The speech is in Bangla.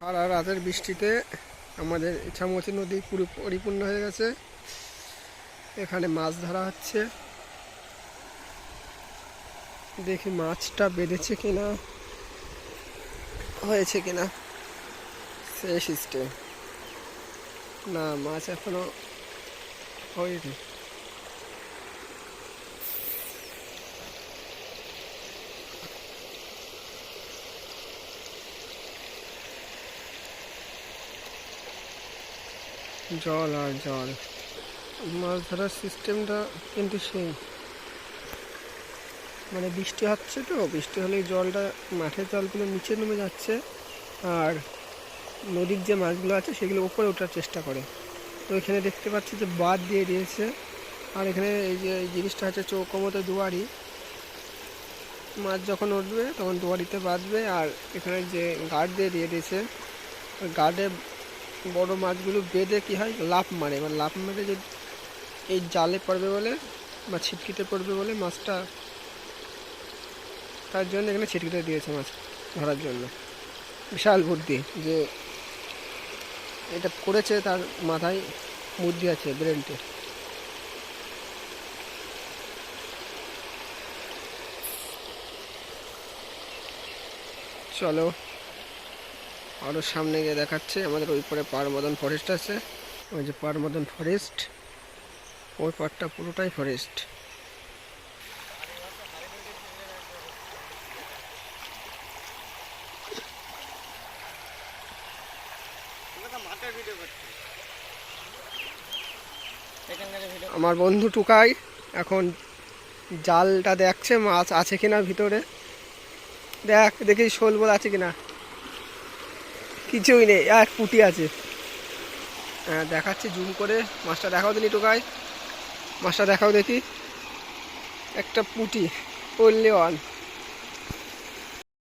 সারা রাতের বৃষ্টিতে আমাদের ইছামতি নদী পুরো পরিপূর্ণ হয়ে গেছে। এখানে মাছ ধরা হচ্ছে, দেখি মাছটা বেঁধেছে কিনা, হয়েছে কিনা। সেই সিস্টেম না, মাছ এখনো হয়নি। জল আর জল, মাছ ধরার সিস্টেমটা কিন্তু সেই মানে বৃষ্টি হচ্ছে, তো বৃষ্টি হলেই জলটা, মাঠের জলগুলো নিচে নেমে যাচ্ছে আর নদীর যে মাছগুলো আছে সেগুলো উপরে ওঠার চেষ্টা করে। তো এখানে দেখতে পাচ্ছি যে বাঁধ দিয়ে দিয়েছে, আর এখানে এই যে এই জিনিসটা হচ্ছে চৌকো মতো দুয়ারি। মাছ যখন উঠবে তখন দুয়ারিতে বাঁধবে, আর এখানে যে গার্ড দিয়ে দিয়েছে, ওই গার্ডে বড় মাছগুলো বেঁধে কী হয়, লাফ মারে। এবার লাফ মেরে যে এই জালে পড়বে বলে বা ছিটকিতে পড়বে বলে মাছটা, তার জন্য এখানে ছিটকিতে দিয়েছে মাছ ধরার জন্য। বিশাল বুদ্ধি যে এটা করেছে, তার মাথায় বুদ্ধি আছে, ব্রেনটে। চলো আরও সামনে গিয়ে দেখাচ্ছে। আমাদের ওই পারে পারমদন ফরেস্ট আছে, ওই যে পারমদন ফরেস্ট, ওই পারটা পুরোটাই ফরেস্ট। আমার বন্ধু টুকাই এখন জালটা দেখছে মাছ আছে কিনা ভিতরে। দেখি শোল বল আছে কিনা, কিছুই নেই, এক পুঁটি আছে। হ্যাঁ দেখাচ্ছি জুম করে, মাছটা দেখাও দিনি টুকাই, মাছটা দেখাও দেখি। একটা পুঁটি, পড়লে অন।